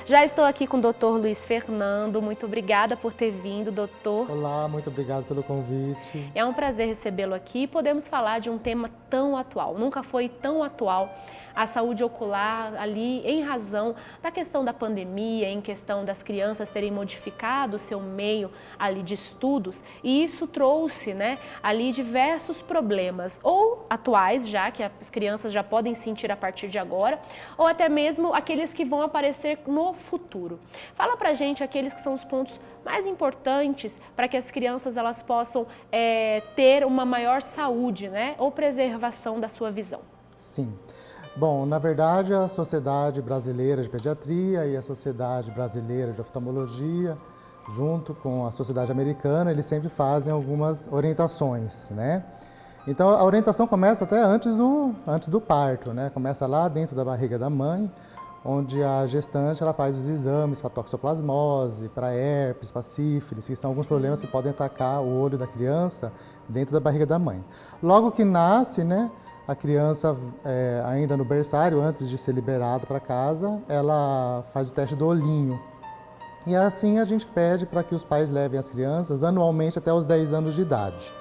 Já estou aqui com o Dr. Luiz Fernando, muito obrigada por ter vindo, doutor. Olá, muito obrigado pelo convite. É um prazer recebê-lo aqui e podemos falar de um tema tão atual, nunca foi tão atual a saúde ocular ali em razão da questão da pandemia, em questão das crianças terem modificado o seu meio ali de estudos e isso trouxe, ali diversos problemas, ou atuais já, que as crianças já podem sentir a partir de agora, ou até mesmo aqueles que vão aparecer no futuro. Fala pra gente aqueles que são os pontos mais importantes para que as crianças elas possam ter uma maior saúde, ou preservação da sua visão. Sim. Bom, na verdade, a Sociedade Brasileira de Pediatria e a Sociedade Brasileira de Oftalmologia, junto com a Sociedade Americana, eles sempre fazem algumas orientações, né? Então, a orientação começa até antes do parto, né? Começa lá dentro da barriga da mãe, onde a gestante ela faz os exames para toxoplasmose, para herpes, para sífilis, que são alguns problemas que podem atacar o olho da criança dentro da barriga da mãe. Logo que nasce, né? A criança, ainda no berçário, antes de ser liberado para casa, ela faz o teste do olhinho. E assim a gente pede para que os pais levem as crianças anualmente até os 10 anos de idade.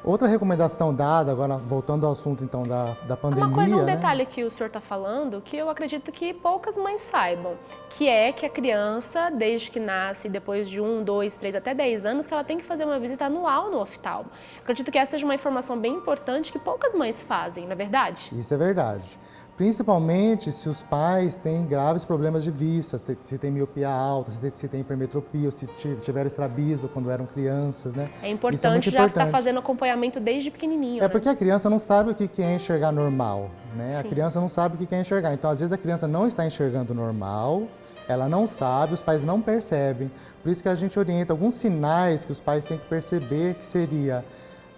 Outra recomendação dada, agora voltando ao assunto então da pandemia... Uma coisa, um detalhe que o senhor está falando, que eu acredito que poucas mães saibam, que é que a criança, desde que nasce, depois de 1, 2, 3, até 10 anos, que ela tem que fazer uma visita anual no oftalmo. Acredito que essa seja uma informação bem importante que poucas mães fazem, não é verdade? Isso é verdade. Principalmente se os pais têm graves problemas de vista, se tem miopia alta, se tem hipermetropia, ou se tiveram estrabismo quando eram crianças, né? É importante já estar fazendo acompanhamento desde pequenininho. Porque a criança não sabe o que é enxergar normal, né? Sim. A criança não sabe o que é enxergar. Então, às vezes, a criança não está enxergando normal, ela não sabe, os pais não percebem. Por isso que a gente orienta alguns sinais que os pais têm que perceber, que seria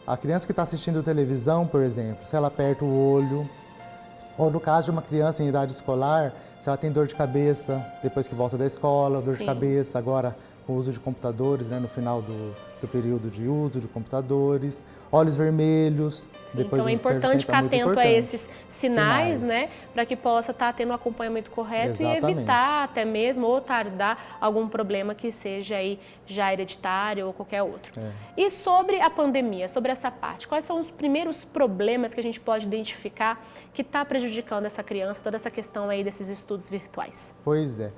a criança que está assistindo televisão, por exemplo, se ela aperta o olho, ou no caso de uma criança em idade escolar, se ela tem dor de cabeça depois que volta da escola, dor de cabeça agora com o uso de computadores, no final do período de uso de computadores, olhos vermelhos. Depois Então é importante ficar atento a esses sinais, para que possa estar tendo o acompanhamento correto. Exatamente. E evitar até mesmo ou tardar algum problema que seja aí já hereditário ou qualquer outro. E sobre a pandemia, sobre essa parte, quais são os primeiros problemas que a gente pode identificar que está prejudicando essa criança, toda essa questão aí desses estudos virtuais? Pois é.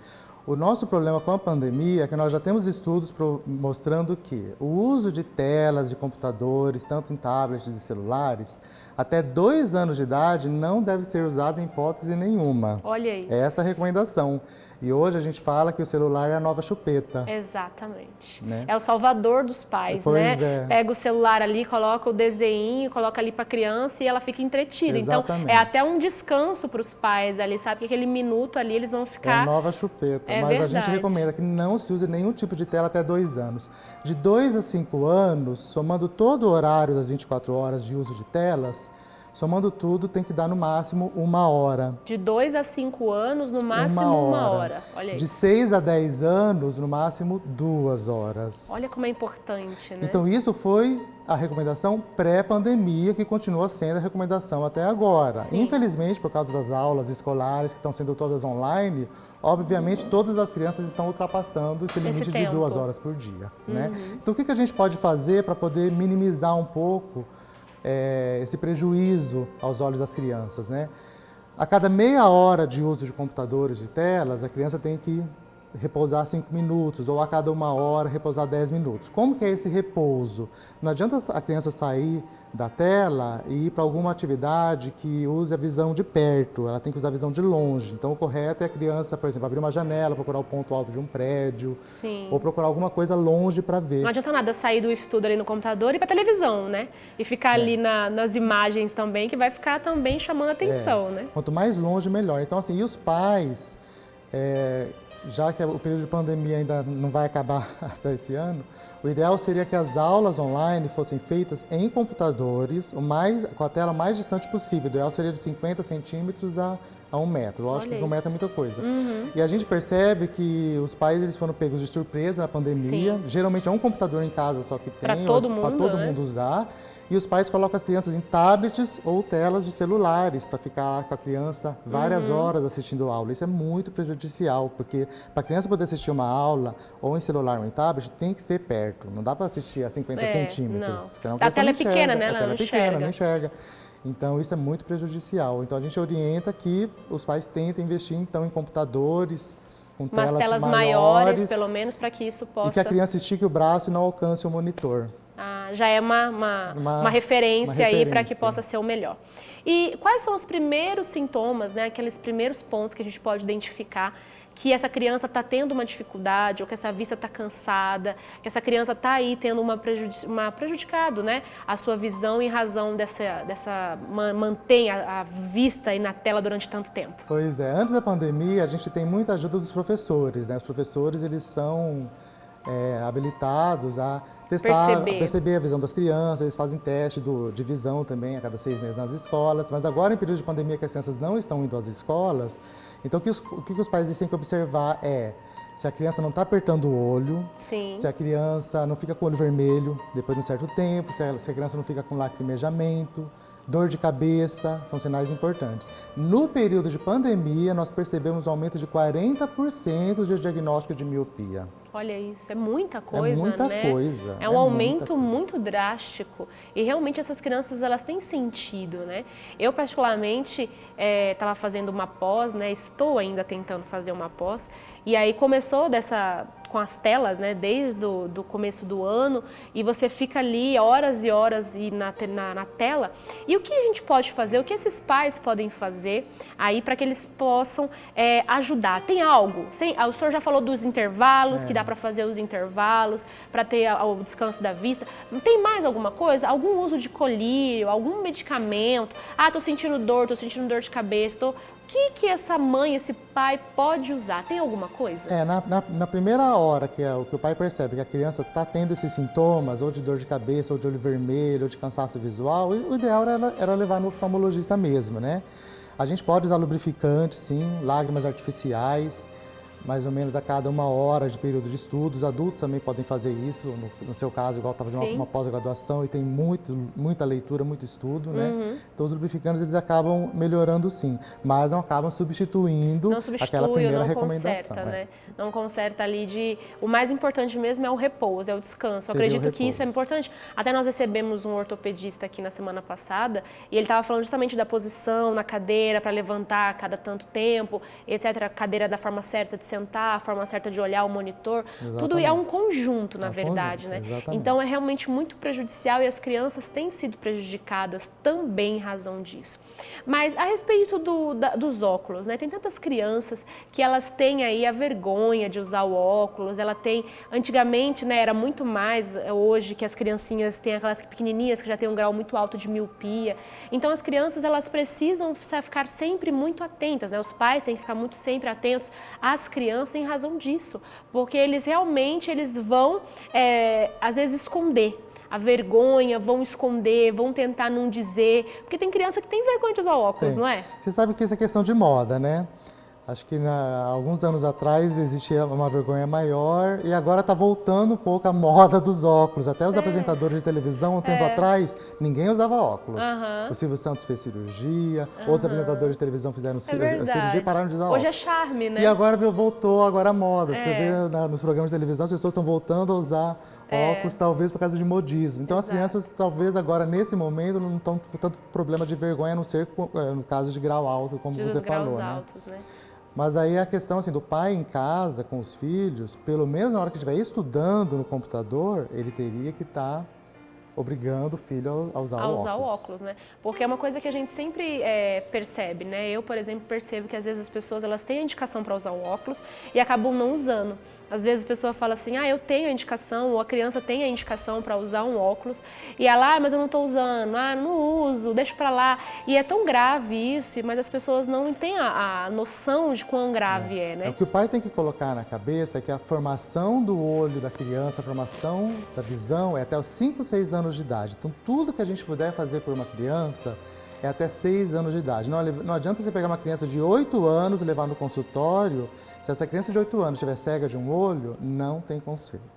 O nosso problema com a pandemia é que nós já temos estudos mostrando que o uso de telas de computadores, tanto em tablets e celulares, até 2 anos de idade não deve ser usado em hipótese nenhuma. Olha isso. É essa a recomendação. E hoje a gente fala que o celular é a nova chupeta. Exatamente. É o salvador dos pais, Pega o celular ali, coloca o desenho, coloca ali para a criança e ela fica entretida. Exatamente. Então, é até um descanso para os pais ali, sabe? Que aquele minuto ali eles vão ficar... É a nova chupeta. Mas verdade. A gente recomenda que não se use nenhum tipo de tela até 2 anos. De 2 a 5 anos, somando todo o horário das 24 horas de uso de telas, somando tudo, tem que dar no máximo 1 hora. De 2 a 5 anos, no máximo 1 hora. Olha aí. De 6 a 10 anos, no máximo 2 horas. Olha como é importante, Então, isso foi a recomendação pré-pandemia, que continua sendo a recomendação até agora. Sim. Infelizmente, por causa das aulas escolares, que estão sendo todas online, obviamente, todas as crianças estão ultrapassando esse limite de 2 horas por dia. Então, o que a gente pode fazer para poder minimizar um pouco esse prejuízo aos olhos das crianças, A cada meia hora de uso de computadores, de telas, a criança tem que repousar 5 minutos, ou a cada 1 hora repousar 10 minutos. Como que é esse repouso? Não adianta a criança sair da tela e ir para alguma atividade que use a visão de perto, ela tem que usar a visão de longe. Então, o correto é a criança, por exemplo, abrir uma janela, procurar o ponto alto de um prédio, ou procurar alguma coisa longe para ver. Não adianta nada sair do estudo ali no computador e ir para televisão, E ficar ali nas imagens também, que vai ficar também chamando a atenção, Quanto mais longe, melhor. Então, assim, e os pais... já que o período de pandemia ainda não vai acabar até esse ano, o ideal seria que as aulas online fossem feitas em computadores, com a tela mais distante possível. O ideal seria de 50 centímetros a a 1 metro. Lógico Olha que 1 metro é isso. muita coisa. E a gente percebe que os pais eles foram pegos de surpresa na pandemia. Sim. Geralmente é um computador em casa só que tem, Pra todo para todo né? mundo usar. E os pais colocam as crianças em tablets ou telas de celulares para ficar lá com a criança várias horas assistindo aula. Isso é muito prejudicial, porque para a criança poder assistir uma aula ou em celular ou em tablet, tem que ser perto. Não dá para assistir a 50 centímetros. Não. Senão A criança tela não é pequena, enxerga. né? A Ela tela não é pequena, enxerga. não enxerga. Então isso é muito prejudicial. Então a gente orienta que os pais tentem investir então em computadores com Umas telas maiores, pelo menos, para que isso possa... E que a criança estique o braço e não alcance o monitor. Já é uma referência aí para que possa ser o melhor. E quais são os primeiros sintomas, né, aqueles primeiros pontos que a gente pode identificar que essa criança está tendo uma dificuldade, ou que essa vista está cansada, que essa criança está aí tendo uma prejudicado, né, a sua visão em razão mantém a vista aí na tela durante tanto tempo? Pois é, antes da pandemia a gente tem muita ajuda dos professores, né? Os professores eles são habilitados a testar, perceber a visão das crianças, eles fazem teste de visão também a cada 6 meses nas escolas, mas agora em período de pandemia que as crianças não estão indo às escolas, então o que os pais têm que observar é se a criança não está apertando o olho, Sim. se a criança não fica com o olho vermelho depois de um certo tempo, se a criança não fica com lacrimejamento, dor de cabeça, são sinais importantes. No período de pandemia, nós percebemos um aumento de 40% de diagnóstico de miopia. Olha isso, é muita coisa, É muita né? coisa. É um aumento muito drástico e realmente essas crianças elas têm sentido, né? Eu particularmente estava fazendo uma pós, né? Estou ainda tentando fazer uma pós e aí começou com as telas, né? Desde do começo do ano e você fica ali horas e horas na tela. E o que a gente pode fazer? O que esses pais podem fazer aí para que eles possam ajudar? Tem algo? O senhor já falou dos intervalos que dá para fazer os intervalos, para ter o descanso da vista. Tem mais alguma coisa? Algum uso de colírio, algum medicamento? Tô sentindo dor de cabeça. O que essa mãe, esse pai pode usar? Tem alguma coisa? Na primeira hora que o pai percebe que a criança está tendo esses sintomas, ou de dor de cabeça, ou de olho vermelho, ou de cansaço visual, o ideal era levar no oftalmologista mesmo, né? A gente pode usar lubrificante, sim, lágrimas artificiais, mais ou menos a cada 1 hora de período de estudo. Os adultos também podem fazer isso, no seu caso, igual estava fazendo uma pós-graduação e tem muita leitura, muito estudo, né? Então os lubrificantes eles acabam melhorando sim, mas não acabam substituindo aquela primeira recomendação. Conserta, né? Não conserta ali o mais importante mesmo é o repouso, é o descanso. Eu acredito que isso é importante. Até nós recebemos um ortopedista aqui na semana passada e ele estava falando justamente da posição na cadeira para levantar a cada tanto tempo, etc. A cadeira da forma certa de sentar, a forma certa de olhar o monitor. Exatamente. Tudo é um conjunto, na verdade, né? Exatamente. Então é realmente muito prejudicial e as crianças têm sido prejudicadas também em razão disso. Mas a respeito dos óculos, né? Tem tantas crianças que elas têm aí a vergonha de usar o óculos, antigamente, né, era muito mais, hoje que as criancinhas têm aquelas pequenininhas que já têm um grau muito alto de miopia. Então as crianças, elas precisam ficar sempre muito atentas, né? Os pais têm que ficar sempre atentos às crianças em razão disso, porque eles vão, às vezes, esconder a vergonha, vão esconder, vão tentar não dizer, porque tem criança que tem vergonha de usar óculos, não é? Você sabe que isso é questão de moda, né? Acho que alguns anos atrás existia uma vergonha maior e agora está voltando um pouco a moda dos óculos. Até os apresentadores de televisão, um tempo atrás, ninguém usava óculos. O Silvio Santos fez cirurgia, outros apresentadores de televisão fizeram cirurgia e pararam de usar óculos. Hoje é charme, né? E agora voltou a moda. Você vê nos programas de televisão, as pessoas estão voltando a usar óculos, talvez por causa de modismo. Então as crianças, talvez agora, nesse momento, não estão com tanto problema de vergonha, a não ser no caso de grau alto, como você falou, né? Altos, né? Mas aí a questão assim, do pai em casa com os filhos, pelo menos na hora que estiver estudando no computador, ele teria que estar obrigando o filho a usar o óculos, né? Porque é uma coisa que a gente sempre percebe, né? Eu, por exemplo, percebo que às vezes as pessoas elas têm a indicação para usar o óculos e acabam não usando. Às vezes a pessoa fala assim, eu tenho a indicação, ou a criança tem a indicação para usar um óculos, e ela, mas eu não estou usando, não uso, deixa para lá. E é tão grave isso, mas as pessoas não têm a noção de quão grave né? O que o pai tem que colocar na cabeça é que a formação do olho da criança, a formação da visão é até os 5, 6 anos de idade. Então tudo que a gente puder fazer por uma criança é até 6 anos de idade. Não adianta você pegar uma criança de 8 anos e levar no consultório, se essa criança de 8 anos estiver cega de um olho, não tem conserto.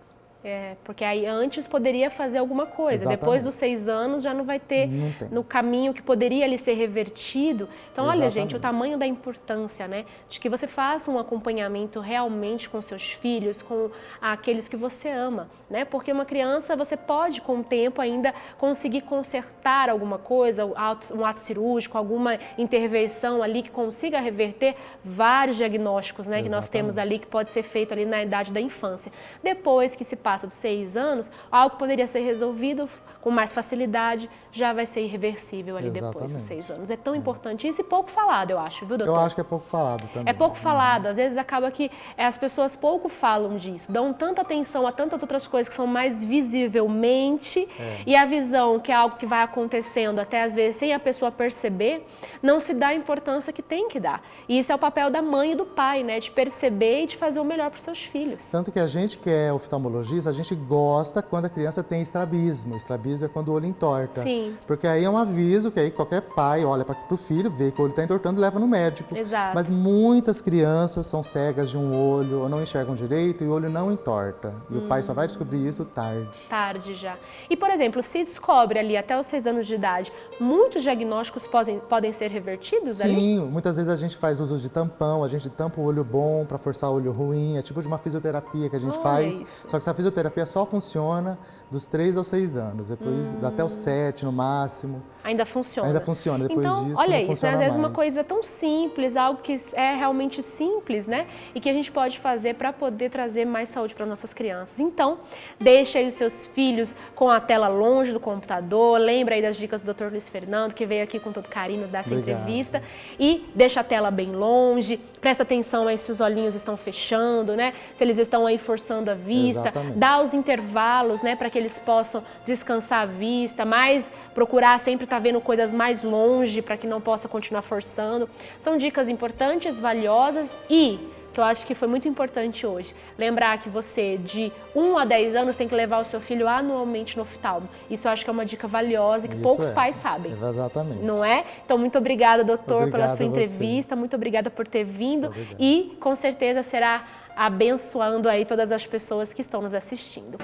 Porque aí antes poderia fazer alguma coisa, Exatamente. Depois dos 6 anos já não vai ter no caminho que poderia ali ser revertido. Então, olha, Exatamente. gente, o tamanho da importância, né, de que você faça um acompanhamento realmente com seus filhos, com aqueles que você ama, né? Porque uma criança, você pode, com o tempo, ainda conseguir consertar alguma coisa, um ato cirúrgico, alguma intervenção ali que consiga reverter vários diagnósticos, né, que nós temos ali, que pode ser feito ali na idade da infância. Depois que se passa dos 6 anos, algo que poderia ser resolvido com mais facilidade já vai ser irreversível ali depois dos 6 anos. É tão importante isso e pouco falado, eu acho, viu, doutor? Eu acho que é pouco falado também. É pouco falado, às vezes acaba que as pessoas pouco falam disso, dão tanta atenção a tantas outras coisas que são mais visivelmente e a visão que é algo que vai acontecendo até às vezes sem a pessoa perceber, não se dá a importância que tem que dar. E isso é o papel da mãe e do pai, né, de perceber e de fazer o melhor para os seus filhos. Tanto que a gente que é oftalmologista, a gente gosta quando a criança tem estrabismo. Estrabismo é quando o olho entorta. Sim. Porque aí é um aviso que aí qualquer pai olha para o filho, vê que o olho está entortando e leva no médico. Exato. Mas muitas crianças são cegas de um olho ou não enxergam direito e o olho não entorta. E o pai só vai descobrir isso tarde. Tarde já. E, por exemplo, se descobre ali até os 6 anos de idade, muitos diagnósticos podem ser revertidos ali? Sim, muitas vezes a gente faz uso de tampão, a gente tampa o olho bom para forçar o olho ruim. É tipo de uma fisioterapia que a gente faz. Isso. Só que essa fisioterapia só funciona dos 3 aos 6 anos, depois até os 7 no máximo. Ainda funciona. Ainda funciona, depois então, disso olha não isso, funciona às vezes mais. uma coisa tão simples, algo que é realmente simples, né? E que a gente pode fazer para poder trazer mais saúde para nossas crianças. Então, deixe aí os seus filhos com a tela longe do computador, lembra aí das dicas do Dr. Luiz Fernando, que veio aqui com todo carinho nos dar essa entrevista. E deixa a tela bem longe, presta atenção aí se os olhinhos estão fechando, né? Se eles estão aí forçando a vista, Exatamente. dá os intervalos, né, para que eles possam descansar a vista, mas procurar sempre estar vendo coisas mais longe para que não possa continuar forçando. São dicas importantes, valiosas e que eu acho que foi muito importante hoje. Lembrar que você, de 1 a 10 anos, tem que levar o seu filho anualmente no oftalmo. Isso eu acho que é uma dica valiosa e que poucos pais sabem. Exatamente. Não é? Então, muito obrigada, doutor, Obrigado pela sua a você. entrevista. Muito obrigada por ter vindo e, com certeza, será abençoando aí todas as pessoas que estão nos assistindo.